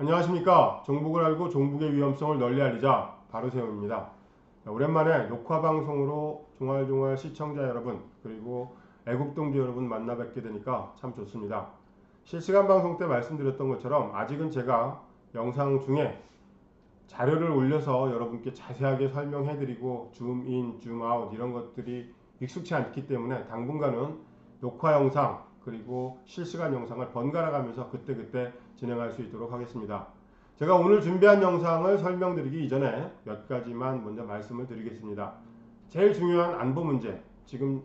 안녕하십니까. 종북을 알고 종북의 위험성을 널리 알리자 바로세움입니다. 오랜만에 녹화방송으로 종알종알 시청자 여러분 그리고 애국동지 여러분 만나 뵙게 되니까 참 좋습니다. 실시간 방송 때 말씀드렸던 것처럼 아직은 제가 영상 중에 자료를 올려서 여러분께 자세하게 설명해드리고 줌인, 줌아웃 이런 것들이 익숙치 않기 때문에 당분간은 녹화 영상 그리고 실시간 영상을 번갈아 가면서 그때그때 진행할 수 있도록 하겠습니다. 제가 오늘 준비한 영상을 설명드리기 이전에 몇 가지만 먼저 말씀을 드리겠습니다. 제일 중요한 안보 문제, 지금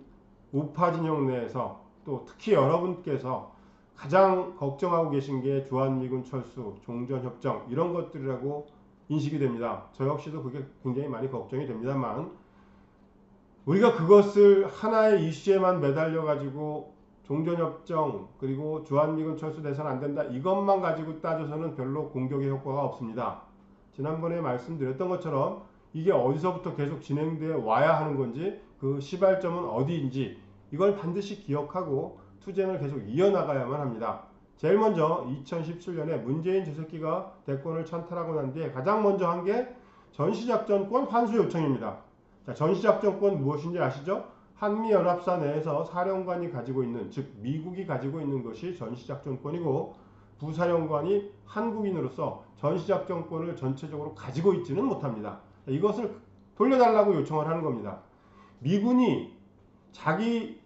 우파 진영 내에서 또 특히 여러분께서 가장 걱정하고 계신 게 주한미군 철수, 종전협정 이런 것들이라고 인식이 됩니다. 저 역시도 그게 굉장히 많이 걱정이 됩니다만 우리가 그것을 하나의 이슈에만 매달려 가지고 종전협정 그리고 주한미군 철수돼서는 안된다 이것만 가지고 따져서는 별로 공격의 효과가 없습니다. 지난번에 말씀드렸던 것처럼 이게 어디서부터 계속 진행되어 와야 하는 건지 그 시발점은 어디인지 이걸 반드시 기억하고 투쟁을 계속 이어나가야만 합니다. 제일 먼저 2017년에 문재인 주석기가 대권을 찬탈하고 난 뒤에 가장 먼저 한 게 전시작전권 환수 요청입니다. 자, 전시작전권 무엇인지 아시죠? 한미연합사 내에서 사령관이 가지고 있는, 즉 미국이 가지고 있는 것이 전시작전권이고 부사령관이 한국인으로서 전시작전권을 전체적으로 가지고 있지는 못합니다. 이것을 돌려달라고 요청을 하는 겁니다. 미군이 자기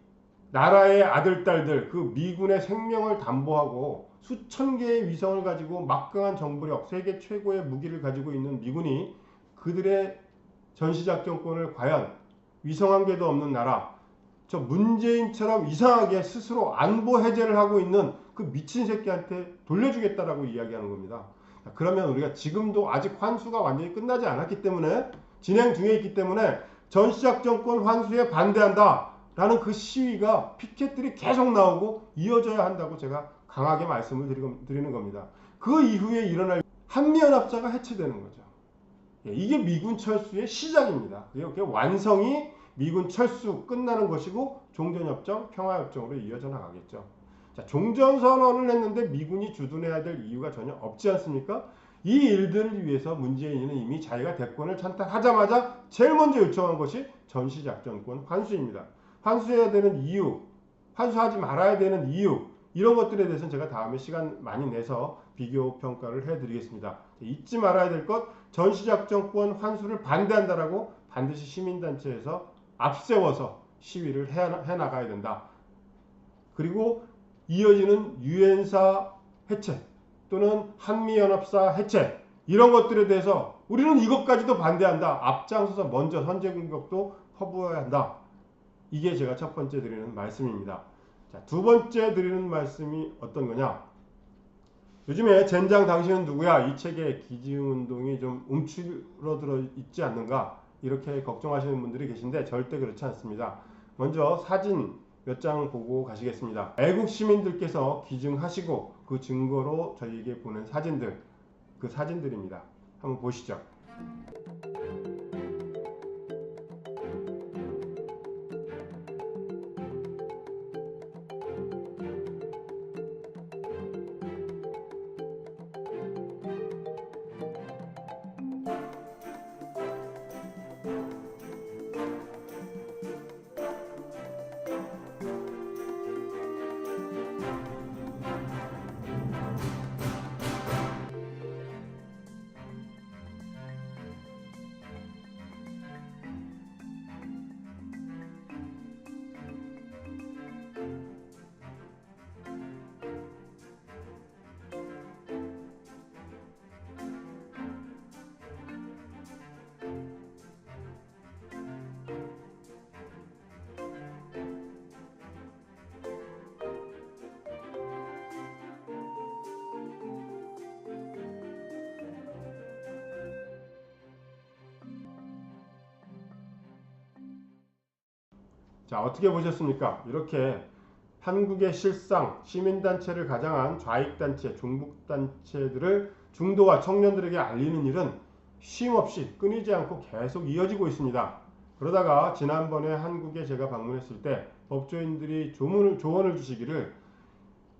나라의 아들, 딸들, 그 미군의 생명을 담보하고 수천 개의 위성을 가지고 막강한 정보력, 세계 최고의 무기를 가지고 있는 미군이 그들의 전시작전권을 과연 위성 한 개도 없는 나라, 저 문재인처럼 이상하게 스스로 안보 해제를 하고 있는 그 미친 새끼한테 돌려주겠다라고 이야기하는 겁니다. 그러면 우리가 지금도 아직 환수가 완전히 끝나지 않았기 때문에 진행 중에 있기 때문에 전시작전권 환수에 반대한다 라는 그 시위가 피켓들이 계속 나오고 이어져야 한다고 제가 강하게 말씀을 드리는 겁니다. 그 이후에 일어날 한미연합사가 해체되는 거죠. 이게 미군 철수의 시작입니다. 이렇게 완성이 미군 철수 끝나는 것이고 종전협정, 평화협정으로 이어져 나가겠죠. 자, 종전선언을 했는데 미군이 주둔해야 될 이유가 전혀 없지 않습니까? 이 일들을 위해서 문재인은 이미 자기가 대권을 찬탈하자마자 제일 먼저 요청한 것이 전시작전권 환수입니다. 환수해야 되는 이유, 환수하지 말아야 되는 이유 이런 것들에 대해서는 제가 다음에 시간 많이 내서 비교 평가를 해드리겠습니다. 잊지 말아야 될 것, 전시작전권 환수를 반대한다라고 반드시 시민단체에서 앞세워서 시위를 해나가야 된다. 그리고 이어지는 유엔사 해체 또는 한미연합사 해체 이런 것들에 대해서 우리는 이것까지도 반대한다. 앞장서서 먼저 선제공격도 허브해야 한다. 이게 제가 첫 번째 드리는 말씀입니다. 자, 두 번째 드리는 말씀이 어떤 거냐? 요즘에 젠장 당신은 누구야? 이 책의 기증운동이 좀 움츠러들어 있지 않는가? 이렇게 걱정하시는 분들이 계신데 절대 그렇지 않습니다. 먼저 사진 몇 장 보고 가시겠습니다. 애국 시민들께서 기증하시고 그 증거로 저희에게 보낸 사진들, 그 사진들입니다. 한번 보시죠. 자, 어떻게 보셨습니까? 이렇게 한국의 실상, 시민단체를 가장한 좌익단체, 종북단체들을 중도와 청년들에게 알리는 일은 쉼없이 끊이지 않고 계속 이어지고 있습니다. 그러다가 지난번에 한국에 제가 방문했을 때 법조인들이 조언을 주시기를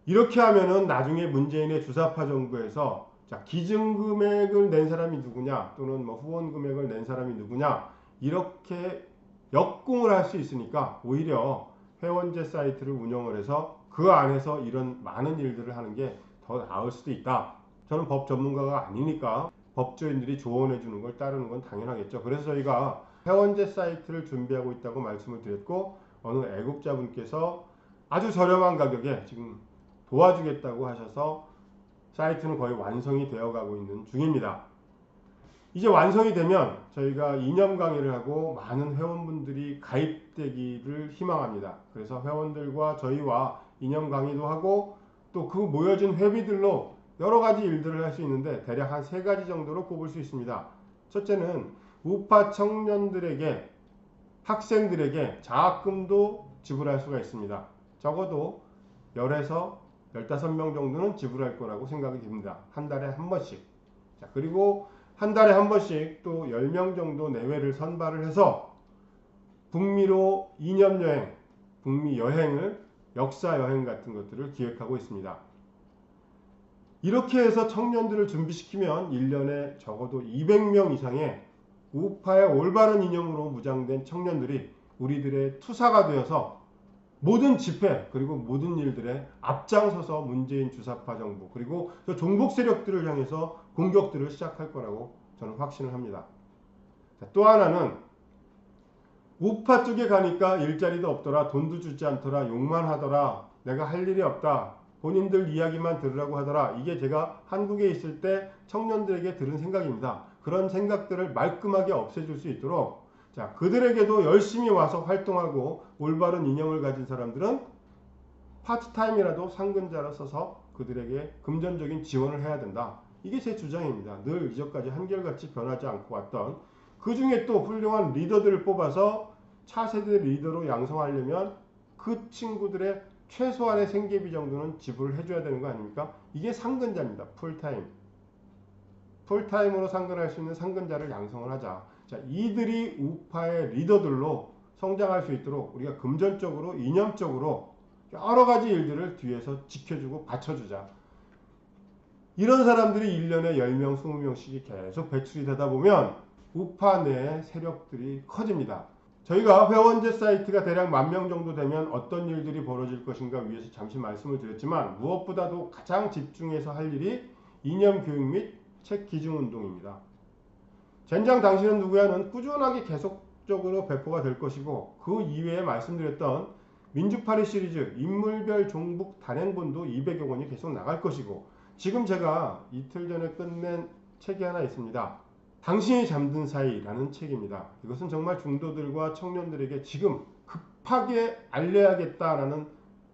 이렇게 하면은 나중에 문재인의 주사파 정부에서 자, 기증금액을 낸 사람이 누구냐 또는 뭐 후원 금액을 낸 사람이 누구냐 이렇게 역공을 할 수 있으니까 오히려 회원제 사이트를 운영을 해서 그 안에서 이런 많은 일들을 하는 게 더 나을 수도 있다. 저는 법 전문가가 아니니까 법조인들이 조언해 주는 걸 따르는 건 당연하겠죠. 그래서 저희가 회원제 사이트를 준비하고 있다고 말씀을 드렸고, 어느 애국자분께서 아주 저렴한 가격에 지금 도와주겠다고 하셔서 사이트는 거의 완성이 되어 가고 있는 중입니다. 이제 완성이 되면 저희가 이념 강의를 하고 많은 회원분들이 가입되기를 희망합니다. 그래서 회원들과 저희와 이념 강의도 하고 또 그 모여진 회비들로 여러 가지 일들을 할 수 있는데 대략 한 3가지 정도로 꼽을 수 있습니다. 첫째는 우파 청년들에게, 학생들에게 장학금도 지불할 수가 있습니다. 적어도 10에서 15명 정도는 지불할 거라고 생각이 됩니다. 한 달에 한 번씩. 자, 그리고 한 달에 한 번씩 또 10명 정도 내외를 선발을 해서 북미로 이념여행, 북미 여행을, 역사 여행 같은 것들을 기획하고 있습니다. 이렇게 해서 청년들을 준비시키면 1년에 적어도 200명 이상의 우파의 올바른 이념으로 무장된 청년들이 우리들의 투사가 되어서 모든 집회 그리고 모든 일들에 앞장서서 문재인 주사파 정부 그리고 종북 세력들을 향해서 공격들을 시작할 거라고 저는 확신을 합니다. 또 하나는 우파 쪽에 가니까 일자리도 없더라, 돈도 주지 않더라, 욕만 하더라, 내가 할 일이 없다, 본인들 이야기만 들으라고 하더라. 이게 제가 한국에 있을 때 청년들에게 들은 생각입니다. 그런 생각들을 말끔하게 없애줄 수 있도록, 자, 그들에게도 열심히 와서 활동하고 올바른 이념을 가진 사람들은 파트타임이라도 상근자로 써서 그들에게 금전적인 지원을 해야 된다. 이게 제 주장입니다. 늘 이전까지 한결같이 변하지 않고 왔던, 그 중에 또 훌륭한 리더들을 뽑아서 차세대 리더로 양성하려면 그 친구들의 최소한의 생계비 정도는 지불을 해줘야 되는 거 아닙니까? 이게 상근자입니다. 풀타임. 풀타임으로 상근할 수 있는 상근자를 양성을 하자. 자, 이들이 우파의 리더들로 성장할 수 있도록 우리가 금전적으로, 이념적으로 여러 가지 일들을 뒤에서 지켜주고 받쳐주자. 이런 사람들이 1년에 10명, 20명씩이 계속 배출이 되다 보면 우파 내 세력들이 커집니다. 저희가 회원제 사이트가 대략 10,000명 정도 되면 어떤 일들이 벌어질 것인가 위해서 잠시 말씀을 드렸지만, 무엇보다도 가장 집중해서 할 일이 이념 교육 및 책 기증 운동입니다. 젠장 당신은 누구야는 꾸준하게 계속적으로 배포가 될 것이고, 그 이외에 말씀드렸던 민주파리 시리즈 인물별 종북 단행본도 200여 권이 계속 나갈 것이고, 지금 제가 이틀 전에 끝낸 책이 하나 있습니다. 당신이 잠든 사이라는 책입니다. 이것은 정말 중도들과 청년들에게 지금 급하게 알려야겠다라는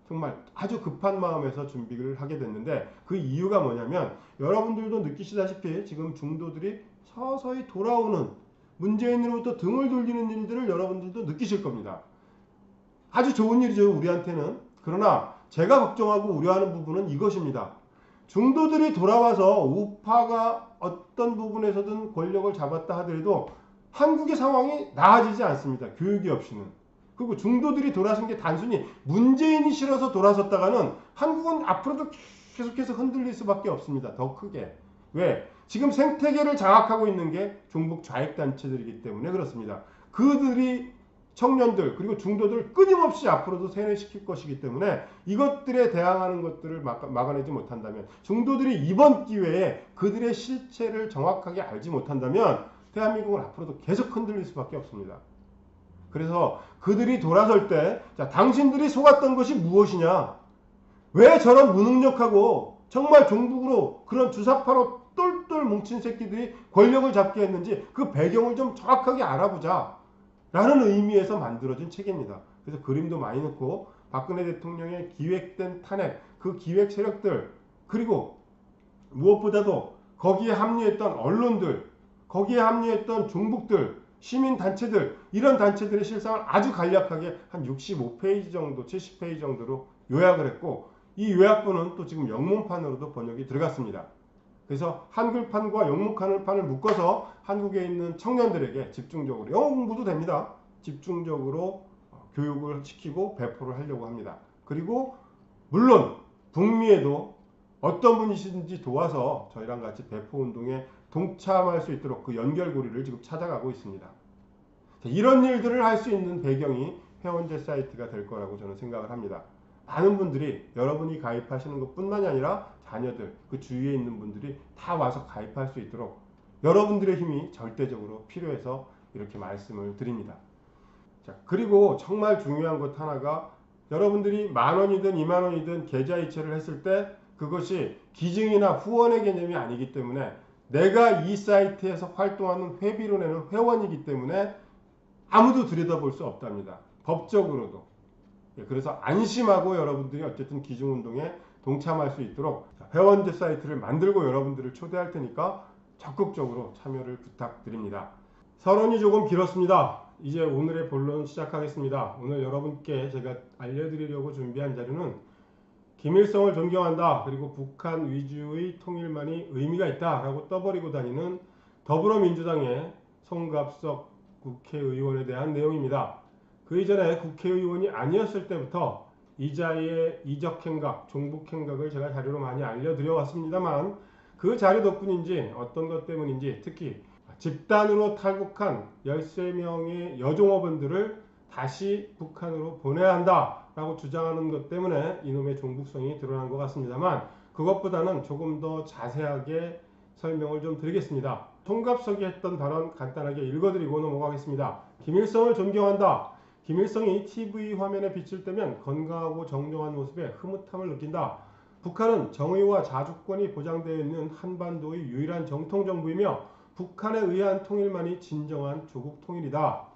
정말 아주 급한 마음에서 준비를 하게 됐는데, 그 이유가 뭐냐면 여러분들도 느끼시다시피 지금 중도들이 서서히 돌아오는, 문재인으로부터 등을 돌리는 일들을 여러분들도 느끼실 겁니다. 아주 좋은 일이죠, 우리한테는. 그러나 제가 걱정하고 우려하는 부분은 이것입니다. 중도들이 돌아와서 우파가 어떤 부분에서든 권력을 잡았다 하더라도 한국의 상황이 나아지지 않습니다. 교육이 없이는. 그리고 중도들이 돌아선 게 단순히 문재인이 싫어서 돌아섰다가는 한국은 앞으로도 계속해서 흔들릴 수밖에 없습니다. 더 크게. 왜? 지금 생태계를 장악하고 있는 게 종북 좌익단체들이기 때문에 그렇습니다. 그들이 청년들 그리고 중도들 끊임없이 앞으로도 세뇌시킬 것이기 때문에 이것들에 대항하는 것들을 막아내지 못한다면, 중도들이 이번 기회에 그들의 실체를 정확하게 알지 못한다면 대한민국은 앞으로도 계속 흔들릴 수밖에 없습니다. 그래서 그들이 돌아설 때, 자, 당신들이 속았던 것이 무엇이냐, 왜 저런 무능력하고 정말 종북으로 그런 주사파로 똘똘 뭉친 새끼들이 권력을 잡게 했는지 그 배경을 좀 정확하게 알아보자 라는 의미에서 만들어진 책입니다. 그래서 그림도 많이 넣고 박근혜 대통령의 기획된 탄핵, 그 기획 세력들, 그리고 무엇보다도 거기에 합류했던 언론들, 거기에 합류했던 종북들, 시민단체들, 이런 단체들의 실상을 아주 간략하게 한 65페이지 정도, 70페이지 정도로 요약을 했고, 이 요약본은 또 지금 영문판으로도 번역이 들어갔습니다. 그래서 한글판과 영문판을 묶어서 한국에 있는 청년들에게 집중적으로, 영어 공부도 됩니다. 집중적으로 교육을 시키고 배포를 하려고 합니다. 그리고 물론 북미에도 어떤 분이신지 도와서 저희랑 같이 배포운동에 동참할 수 있도록 그 연결고리를 지금 찾아가고 있습니다. 이런 일들을 할 수 있는 배경이 회원제 사이트가 될 거라고 저는 생각을 합니다. 많은 분들이 여러분이 가입하시는 것뿐만이 아니라 자녀들, 그 주위에 있는 분들이 다 와서 가입할 수 있도록 여러분들의 힘이 절대적으로 필요해서 이렇게 말씀을 드립니다. 자, 그리고 정말 중요한 것 하나가 여러분들이 10,000원이든 20,000원이든 계좌 이체를 했을 때 그것이 기증이나 후원의 개념이 아니기 때문에 내가 이 사이트에서 활동하는 회비로 내는 회원이기 때문에 아무도 들여다볼 수 없답니다. 법적으로도. 그래서 안심하고 여러분들이 어쨌든 기증운동에 동참할 수 있도록 회원제 사이트를 만들고 여러분들을 초대할 테니까 적극적으로 참여를 부탁드립니다. 서론이 조금 길었습니다. 이제 오늘의 본론 시작하겠습니다. 오늘 여러분께 제가 알려드리려고 준비한 자료는 김일성을 존경한다. 그리고 북한 위주의 통일만이 의미가 있다. 라고 떠버리고 다니는 더불어민주당의 송갑석 국회의원에 대한 내용입니다. 그 이전에 국회의원이 아니었을 때부터 이자의 이적행각, 종북행각을 제가 자료로 많이 알려드려 왔습니다만 그 자료 덕분인지 어떤 것 때문인지 특히 집단으로 탈북한 13명의 여종업원들을 다시 북한으로 보내야 한다라고 주장하는 것 때문에 이놈의 종북성이 드러난 것 같습니다만 그것보다는 조금 더 자세하게 설명을 좀 드리겠습니다. 송갑석이 했던 발언 간단하게 읽어드리고 넘어가겠습니다. 김일성을 존경한다. 김일성이 TV 화면에 빛을 떼면 건강하고 정정한 모습에 흐뭇함을 느낀다. 북한은 정의와 자주권이 보장되어 있는 한반도의 유일한 정통정부이며 북한에 의한 통일만이 진정한 조국 통일이다.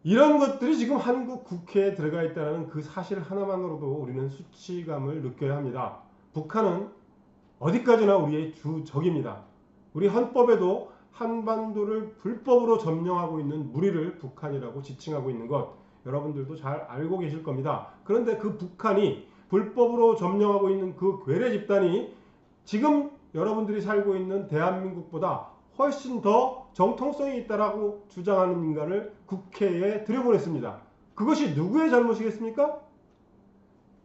이런 것들이 지금 한국 국회에 들어가 있다는 그 사실 하나만으로도 우리는 수치감을 느껴야 합니다. 북한은 어디까지나 우리의 주적입니다. 우리 헌법에도 한반도를 불법으로 점령하고 있는 무리를 북한이라고 지칭하고 있는 것 여러분들도 잘 알고 계실 겁니다. 그런데 그 북한이 불법으로 점령하고 있는 그 괴뢰 집단이 지금 여러분들이 살고 있는 대한민국보다 훨씬 더 정통성이 있다라고 주장하는 인간을 국회에 들여보냈습니다. 그것이 누구의 잘못이겠습니까?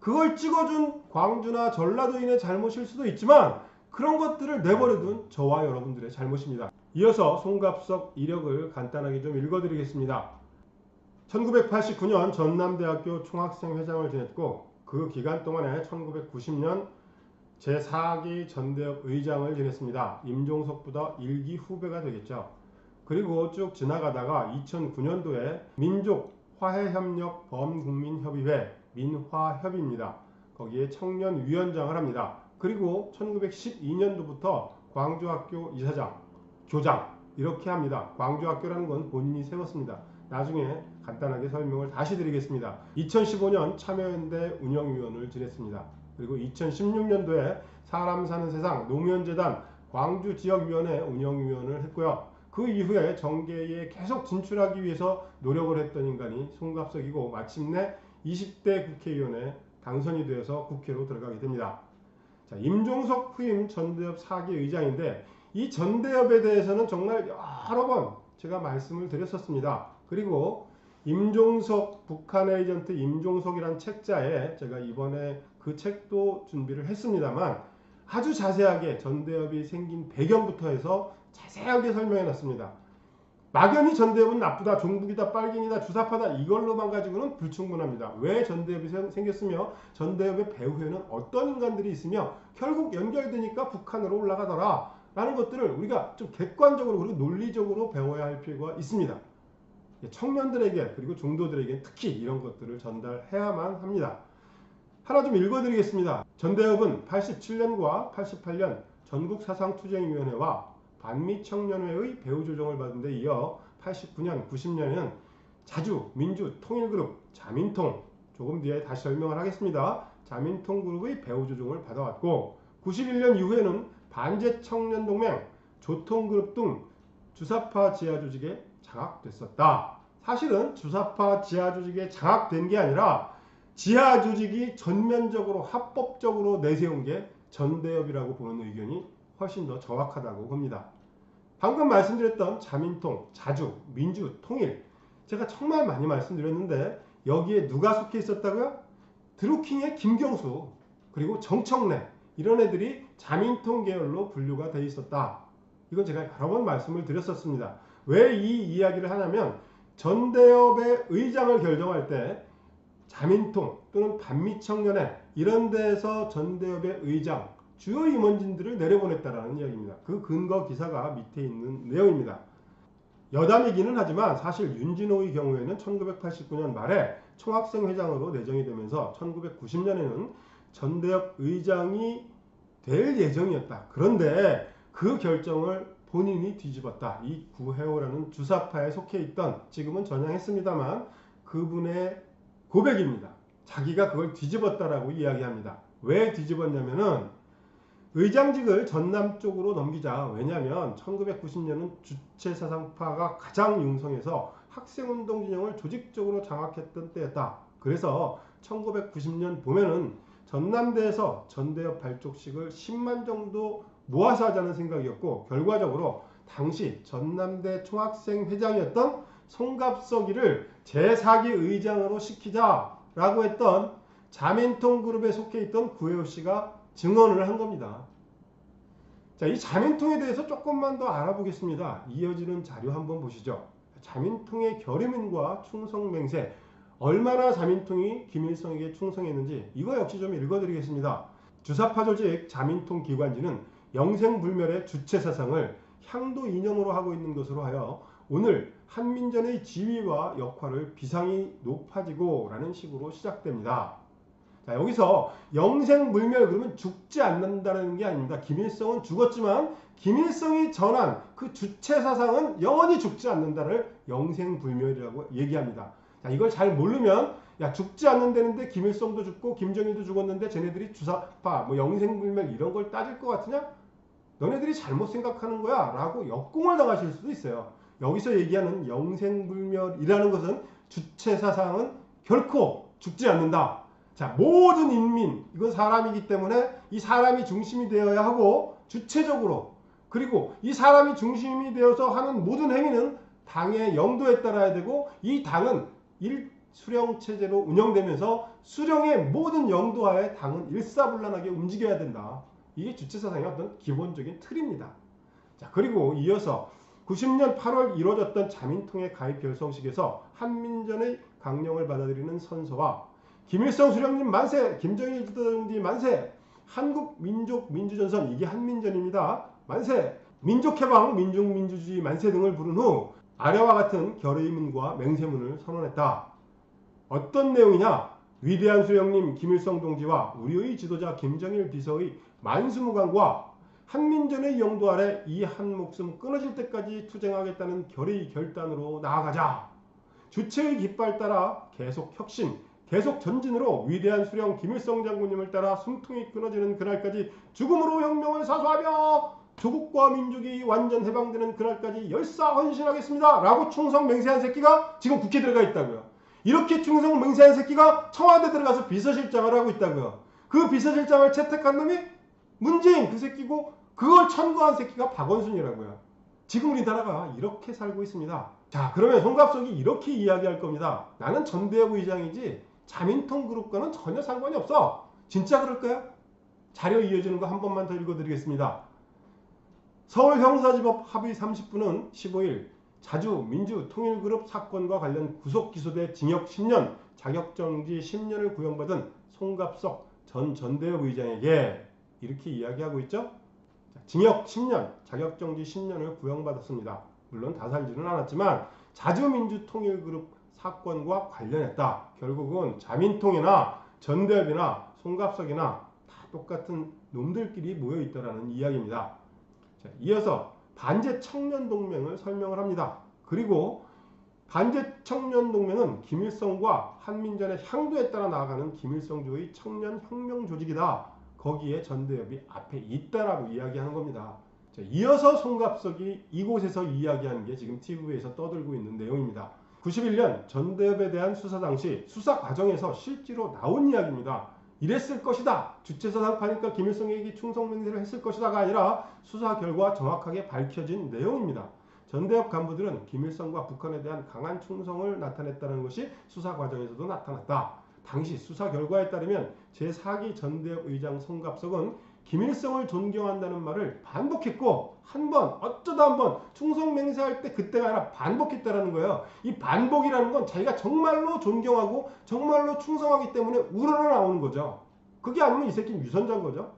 그걸 찍어준 광주나 전라도인의 잘못일 수도 있지만 그런 것들을 내버려둔 저와 여러분들의 잘못입니다. 이어서 송갑석 이력을 간단하게 좀 읽어드리겠습니다. 1989년 전남대학교 총학생회장을 지냈고 그 기간 동안에 1990년 제4기 전대협 의장을 지냈습니다. 임종석보다 1기 후배가 되겠죠. 그리고 쭉 지나가다가 2009년도에 민족화해협력 범국민협의회 민화협의입니다. 거기에 청년위원장을 합니다. 그리고 1912년도부터 광주학교 이사장, 교장 이렇게 합니다. 광주학교라는 건 본인이 세웠습니다. 나중에 간단하게 설명을 다시 드리겠습니다. 2015년 참여연대 운영위원을 지냈습니다. 그리고 2016년도에 사람 사는 세상 노무현재단 광주지역위원회 운영위원을 했고요. 그 이후에 정계에 계속 진출하기 위해서 노력을 했던 인간이 송갑석이고 마침내 20대 국회의원에 당선이 되어서 국회로 들어가게 됩니다. 자, 임종석 후임 전대협 4기 의장인데 이 전대협에 대해서는 정말 여러 번 제가 말씀을 드렸었습니다. 그리고 임종석 북한 에이전트 임종석이란 책자에 제가 이번에 그 책도 준비를 했습니다만 아주 자세하게 전대협이 생긴 배경부터 해서 자세하게 설명해 놨습니다. 막연히 전대협은 나쁘다, 종북이다, 빨갱이다, 주사파다 이걸로만 가지고는 불충분합니다. 왜 전대협이 생겼으며 전대협의 배후에는 어떤 인간들이 있으며 결국 연결되니까 북한으로 올라가더라 라는 것들을 우리가 좀 객관적으로 그리고 논리적으로 배워야 할 필요가 있습니다. 청년들에게 그리고 중도들에게 특히 이런 것들을 전달해야만 합니다. 하나 좀 읽어드리겠습니다. 전대협은 87년과 88년 전국사상투쟁위원회와 반미청년회의 배후조정을 받은 데 이어 89년, 90년에는 자주, 민주, 통일그룹, 자민통 조금 뒤에 다시 설명을 하겠습니다. 자민통그룹의 배후조정을 받아왔고 91년 이후에는 반제청년동맹, 조통그룹 등 주사파 지하조직에 장악됐었다. 사실은 주사파 지하조직에 장악된 게 아니라 지하조직이 전면적으로 합법적으로 내세운 게 전대협이라고 보는 의견이 훨씬 더 정확하다고 봅니다. 방금 말씀드렸던 자민통, 자주, 민주, 통일 제가 정말 많이 말씀드렸는데 여기에 누가 속해 있었다고요? 드루킹의 김경수 그리고 정청래 이런 애들이 자민통 계열로 분류가 되어 있었다. 이건 제가 여러 번 말씀을 드렸었습니다. 왜 이 이야기를 하냐면 전대협의 의장을 결정할 때 자민통 또는 반미청년회 이런 데에서 전대협의 의장 주요 임원진들을 내려보냈다라는 이야기입니다. 그 근거 기사가 밑에 있는 내용입니다. 여담이기는 하지만 사실 윤진호의 경우에는 1989년 말에 총학생회장으로 내정이 되면서 1990년에는 전대협 의장이 될 예정이었다. 그런데 그 결정을 본인이 뒤집었다. 이 구혜호라는 주사파에 속해 있던, 지금은 전향했습니다만, 그분의 고백입니다. 자기가 그걸 뒤집었다라고 이야기합니다. 왜 뒤집었냐면은 의장직을 전남 쪽으로 넘기자. 왜냐하면 1990년은 주체사상파가 가장 융성해서 학생운동 진영을 조직적으로 장악했던 때였다. 그래서 1990년 봄에는 전남대에서 전대협 발족식을 10만 정도 모아서 하자는 생각이었고, 결과적으로 당시 전남대 총학생회장이었던 송갑석이를 제4기 의장으로 시키자라고 했던 자민통 그룹에 속해 있던 구혜호 씨가 증언을 한 겁니다. 자, 이 자민통에 대해서 조금만 더 알아보겠습니다. 이어지는 자료 한번 보시죠. 자민통의 결의문과 충성맹세, 얼마나 자민통이 김일성에게 충성했는지 이거 역시 좀 읽어드리겠습니다. 주사파 조직 자민통 기관지는 영생불멸의 주체사상을 향도 이념으로 하고 있는 것으로 하여 오늘 한민전의 지위와 역할을 비상이 높아지고 라는 식으로 시작됩니다. 자, 여기서 영생불멸 그러면 죽지 않는다는 게 아닙니다. 김일성은 죽었지만 김일성이 전한 그 주체사상은 영원히 죽지 않는다를 영생불멸이라고 얘기합니다. 자, 이걸 잘 모르면 야, 죽지 않는다는데 김일성도 죽고 김정일도 죽었는데 쟤네들이 주사파 뭐 영생불멸 이런 걸 따질 것 같으냐? 너네들이 잘못 생각하는 거야 라고 역공을 당하실 수도 있어요. 여기서 얘기하는 영생불멸이라는 것은 주체사상은 결코 죽지 않는다. 자, 모든 인민, 이건 사람이기 때문에 이 사람이 중심이 되어야 하고, 주체적으로, 그리고 이 사람이 중심이 되어서 하는 모든 행위는 당의 영도에 따라야 되고, 이 당은 일수령체제로 운영되면서 수령의 모든 영도하에 당은 일사불란하게 움직여야 된다. 이게 주체사상의 어떤 기본적인 틀입니다. 자, 그리고 이어서 90년 8월 이루어졌던 자민통의 가입 결성식에서 한민전의 강령을 받아들이는 선서와 김일성 수령님 만세, 김정일 주석님 만세, 한국민족민주전선, 이게 한민전입니다. 만세, 민족해방, 민중민주주의 만세 등을 부른 후 아래와 같은 결의문과 맹세문을 선언했다. 어떤 내용이냐? 위대한 수령님 김일성 동지와 우리의 지도자 김정일 비서의 만수무강과 한민전의 영도 아래 이 한 목숨 끊어질 때까지 투쟁하겠다는 결의 결단으로 나아가자. 주체의 깃발 따라 계속 혁신, 계속 전진으로 위대한 수령 김일성 장군님을 따라 숨통이 끊어지는 그날까지 죽음으로 혁명을 사수하며 조국과 민족이 완전 해방되는 그날까지 열사헌신하겠습니다. 라고 충성맹세한 새끼가 지금 국회에 들어가 있다고요. 이렇게 충성맹세한 새끼가 청와대 들어가서 비서실장을 하고 있다고요. 그 비서실장을 채택한 놈이 문재인 그 새끼고, 그걸 천거한 새끼가 박원순이라고요. 지금 우리나라가 이렇게 살고 있습니다. 자, 그러면 송갑석이 이렇게 이야기할 겁니다. 나는 전대협 의장이지 자민통 그룹과는 전혀 상관이 없어. 진짜 그럴까요? 자료 이어지는 거 한 번만 더 읽어드리겠습니다. 서울형사지법 합의 30부는 15일 자주 민주통일그룹 사건과 관련 구속 기소돼 징역 10년, 자격정지 10년을 구형받은 송갑석 전 전대협 의장에게 이렇게 이야기하고 있죠. 징역 10년, 자격정지 10년을 구형받았습니다. 물론 다 살지는 않았지만 자주민주통일그룹 사건과 관련했다. 결국은 자민통이나 전대협이나 송갑석이나 다 똑같은 놈들끼리 모여있다라는 이야기입니다. 자, 이어서 반제청년동맹을 설명을 합니다. 그리고 반제청년동맹은 김일성과 한민전의 향도에 따라 나아가는 김일성주의 청년혁명조직이다. 거기에 전대협이 앞에 있다라고 이야기하는 겁니다. 자, 이어서 송갑석이 이곳에서 이야기하는 게 지금 TV에서 떠들고 있는 내용입니다. 91년 전대협에 대한 수사 당시 수사 과정에서 실제로 나온 이야기입니다. 이랬을 것이다. 주체사상파니까 김일성에게 충성맹세를 했을 것이다가 아니라 수사 결과 정확하게 밝혀진 내용입니다. 전대협 간부들은 김일성과 북한에 대한 강한 충성을 나타냈다는 것이 수사 과정에서도 나타났다. 당시 수사 결과에 따르면 제4기 전대협 의장 송갑석은 김일성을 존경한다는 말을 반복했고 어쩌다 한 번 충성 맹세할 때 그때가 아니라 반복했다라는 거예요. 이 반복이라는 건 자기가 정말로 존경하고 정말로 충성하기 때문에 우러나오는 거죠. 그게 아니면 이 새끼는 위선자인 거죠.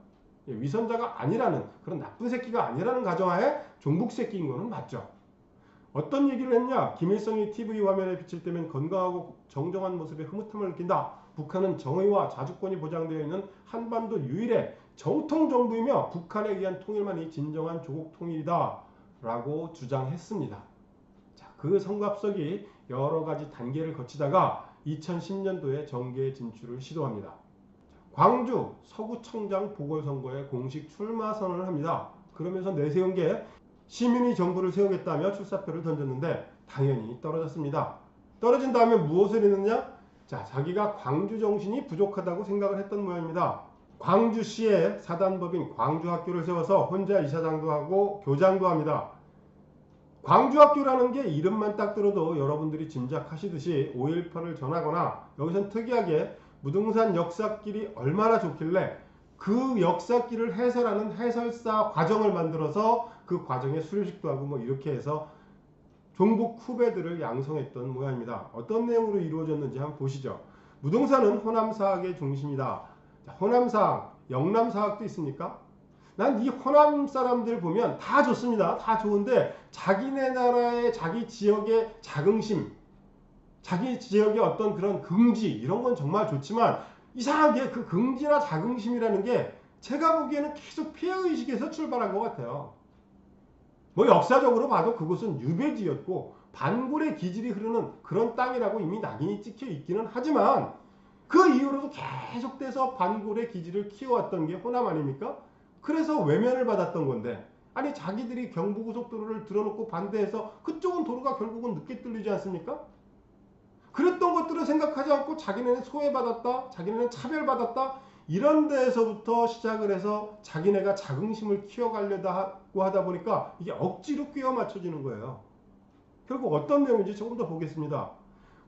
위선자가 아니라는 그런 나쁜 새끼가 아니라는 가정하에 종북 새끼인 거는 맞죠. 어떤 얘기를 했냐? 김일성이 TV 화면에 비칠 때면 건강하고 정정한 모습에 흐뭇함을 느낀다. 북한은 정의와 자주권이 보장되어 있는 한반도 유일의 정통 정부이며 북한에 의한 통일만이 진정한 조국 통일이다 라고 주장했습니다. 자, 그 성갑석이 여러 가지 단계를 거치다가 2010년도에 정계에 진출을 시도합니다. 광주 서구청장 보궐선거에 공식 출마 선언을 합니다. 그러면서 내세운 게 시민이 정부를 세우겠다며 출사표를 던졌는데 당연히 떨어졌습니다. 떨어진 다음에 무엇을 했느냐? 자, 자기가 광주 정신이 부족하다고 생각을 했던 모양입니다. 광주시에 사단법인 광주학교를 세워서 혼자 이사장도 하고 교장도 합니다. 광주학교라는 게 이름만 딱 들어도 여러분들이 짐작하시듯이 5.18을 전하거나 여기선 특이하게 무등산 역사길이 얼마나 좋길래 그 역사길을 해설하는 해설사 과정을 만들어서 그 과정에 수료식도 하고 뭐 이렇게 해서 종북 후배들을 양성했던 모양입니다. 어떤 내용으로 이루어졌는지 한번 보시죠. 무등산은 호남사학의 중심이다. 자, 호남사학, 영남사학도 있습니까? 난 이 호남 사람들 보면 다 좋습니다. 다 좋은데 자기네 나라의 자기 지역의 자긍심, 자기 지역의 어떤 그런 긍지 이런 건 정말 좋지만 이상하게 그 긍지나 자긍심이라는 게 제가 보기에는 계속 피해의식에서 출발한 것 같아요. 뭐 역사적으로 봐도 그곳은 유배지였고 반골의 기질이 흐르는 그런 땅이라고 이미 낙인이 찍혀 있기는 하지만 그 이후로도 계속돼서 반골의 기질을 키워왔던 게 호남 아닙니까? 그래서 외면을 받았던 건데 아니 자기들이 경부고속도로를 들어놓고 반대해서 그쪽은 도로가 결국은 늦게 뚫리지 않습니까? 그랬던 것들을 생각하지 않고 자기네는 소외받았다, 자기네는 차별받았다 이런 데에서부터 시작을 해서 자기네가 자긍심을 키워가려고 하다 보니까 이게 억지로 끼워 맞춰지는 거예요. 결국 어떤 내용인지 조금 더 보겠습니다.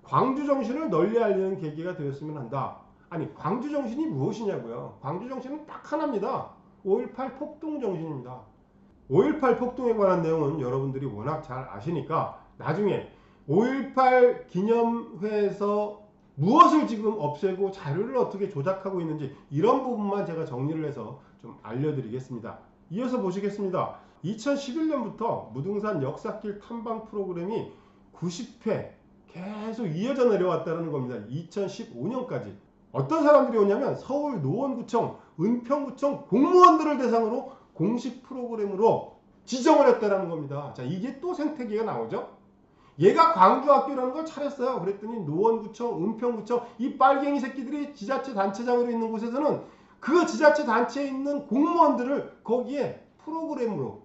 광주 정신을 널리 알리는 계기가 되었으면 한다. 아니 광주 정신이 무엇이냐고요. 광주 정신은 딱 하나입니다. 5.18 폭동 정신입니다. 5.18 폭동에 관한 내용은 여러분들이 워낙 잘 아시니까 나중에 5.18 기념회에서 무엇을 지금 없애고 자료를 어떻게 조작하고 있는지 이런 부분만 제가 정리를 해서 좀 알려드리겠습니다. 이어서 보시겠습니다. 2011년부터 무등산 역사길 탐방 프로그램이 90회 계속 이어져 내려왔다는 겁니다. 2015년까지. 어떤 사람들이 오냐면 서울 노원구청, 은평구청 공무원들을 대상으로 공식 프로그램으로 지정을 했다는 겁니다. 자, 이게 또 생태계가 나오죠. 얘가 광주학교라는 걸 차렸어요. 그랬더니 노원구청, 은평구청 이 빨갱이 새끼들이 지자체 단체장으로 있는 곳에서는 그 지자체 단체에 있는 공무원들을 거기에 프로그램으로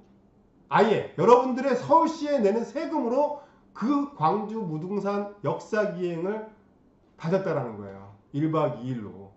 아예 여러분들의 서울시에 내는 세금으로 그 광주 무등산 역사기행을 다녔다라는 거예요. 1박 2일로.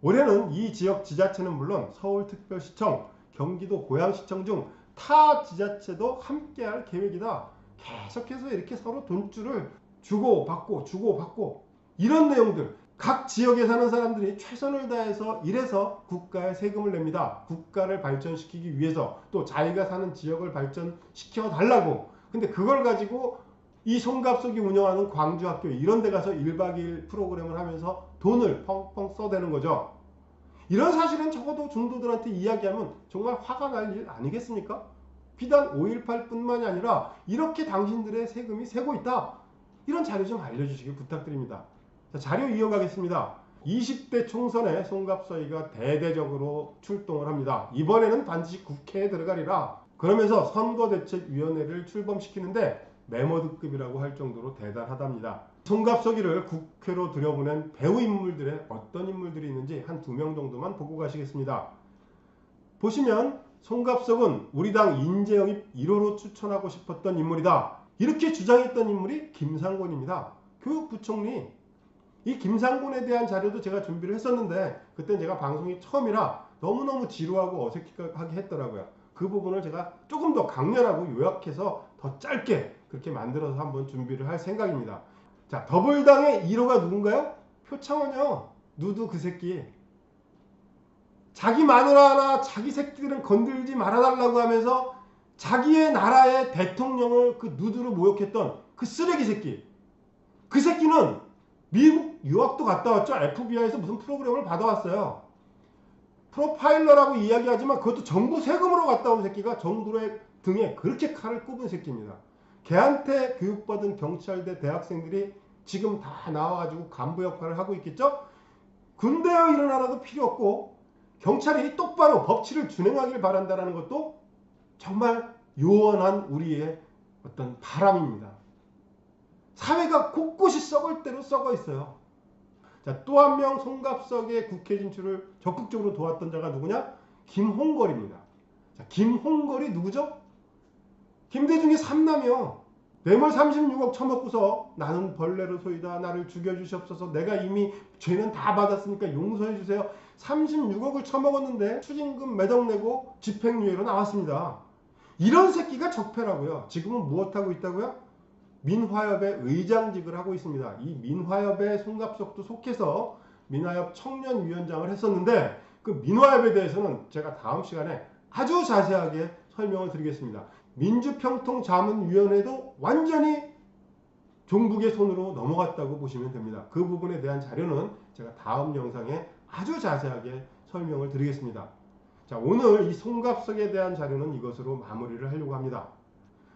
올해는 이 지역 지자체는 물론 서울특별시청, 경기도 고양시청 중 타 지자체도 함께할 계획이다. 계속해서 이렇게 서로 돈줄을 주고받고 이런 내용들 각 지역에 사는 사람들이 최선을 다해서 일해서 국가에 세금을 냅니다. 국가를 발전시키기 위해서 또 자기가 사는 지역을 발전시켜 달라고. 근데 그걸 가지고 이 송갑석이 운영하는 광주학교 이런 데 가서 1박 2일 프로그램을 하면서 돈을 펑펑 써대는 거죠. 이런 사실은 적어도 중도들한테 이야기하면 정말 화가 날 일 아니겠습니까? 비단 5.18 뿐만이 아니라 이렇게 당신들의 세금이 새고 있다. 이런 자료 좀 알려주시길 부탁드립니다. 자, 자료 이어가겠습니다. 20대 총선에 송갑서이가 대대적으로 출동을 합니다. 이번에는 반드시 국회에 들어가리라. 그러면서 선거대책위원회를 출범시키는데 메모드급이라고 할 정도로 대단하답니다. 송갑석이를 국회로 들여보낸 배우 인물들의 어떤 인물들이 있는지 한 2명 정도만 보고 가시겠습니다. 보시면 송갑석은 우리 당 인재영입 1호로 추천하고 싶었던 인물이다. 이렇게 주장했던 인물이 김상곤입니다. 교육부총리. 이 김상곤에 대한 자료도 제가 준비를 했었는데 그때 제가 방송이 처음이라 너무너무 지루하고 어색하게 했더라고요. 그 부분을 제가 조금 더 강렬하고 요약해서 더 짧게 그렇게 만들어서 한번 준비를 할 생각입니다. 자, 더불당의 1호가 누군가요? 표창원이요. 누드 그 새끼. 자기 마누라나 자기 새끼들은 건들지 말아달라고 하면서 자기의 나라의 대통령을 그 누드로 모욕했던 그 쓰레기 새끼. 그 새끼는 미국 유학도 갔다 왔죠. FBI에서 무슨 프로그램을 받아왔어요. 프로파일러라고 이야기하지만 그것도 정부 세금으로 갔다 온 새끼가 정부의 등에 그렇게 칼을 꼽은 새끼입니다. 걔한테 교육받은 경찰대 대학생들이 지금 다 나와가지고 간부 역할을 하고 있겠죠? 군대에 일어나라도 필요 없고 경찰이 똑바로 법치를 준행하길 바란다는 것도 정말 요원한 우리의 어떤 바람입니다. 사회가 곳곳이 썩을 대로 썩어 있어요. 자, 또 한 명 송갑석의 국회 진출을 적극적으로 도왔던 자가 누구냐? 김홍걸입니다. 자, 김홍걸이 누구죠? 김대중의 삼남이요. 뇌물 36억 처먹고서 나는 벌레로 소이다. 나를 죽여주시옵소서. 내가 이미 죄는 다 받았으니까 용서해 주세요. 36억을 처먹었는데 추징금 매덕 내고 집행유예로 나왔습니다. 이런 새끼가 적폐라고요. 지금은 무엇하고 있다고요? 민화협의 의장직을 하고 있습니다. 이 민화협의 송갑석도 속해서 민화협 청년위원장을 했었는데 그 민화협에 대해서는 제가 다음 시간에 아주 자세하게 설명을 드리겠습니다. 민주평통자문위원회도 완전히 종북의 손으로 넘어갔다고 보시면 됩니다. 그 부분에 대한 자료는 제가 다음 영상에 아주 자세하게 설명을 드리겠습니다. 자, 오늘 이 송갑석에 대한 자료는 이것으로 마무리를 하려고 합니다.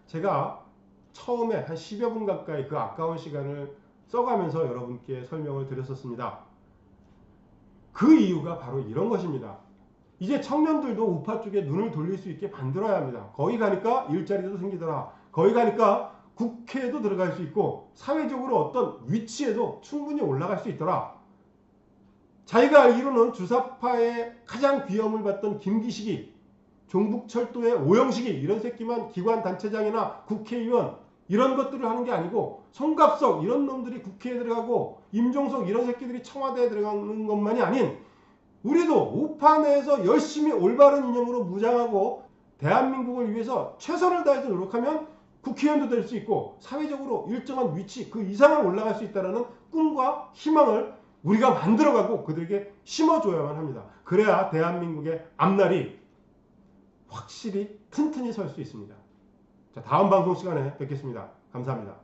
제가 처음에 한 10여 분 가까이 그 아까운 시간을 써가면서 여러분께 설명을 드렸었습니다. 그 이유가 바로 이런 것입니다. 이제 청년들도 우파 쪽에 눈을 돌릴 수 있게 만들어야 합니다. 거기 가니까 일자리도 생기더라. 거기 가니까 국회에도 들어갈 수 있고 사회적으로 어떤 위치에도 충분히 올라갈 수 있더라. 자기가 알기로는 주사파의 가장 귀염을 받던 김기식이, 종북철도의 오영식이 이런 새끼만 기관단체장이나 국회의원 이런 것들을 하는 게 아니고 송갑석 이런 놈들이 국회에 들어가고 임종석 이런 새끼들이 청와대에 들어가는 것만이 아닌 우리도 우파 내에서 열심히 올바른 이념으로 무장하고 대한민국을 위해서 최선을 다해서 노력하면 국회의원도 될 수 있고 사회적으로 일정한 위치 그 이상을 올라갈 수 있다는 꿈과 희망을 우리가 만들어가고 그들에게 심어줘야만 합니다. 그래야 대한민국의 앞날이 확실히 튼튼히 설 수 있습니다. 자, 다음 방송 시간에 뵙겠습니다. 감사합니다.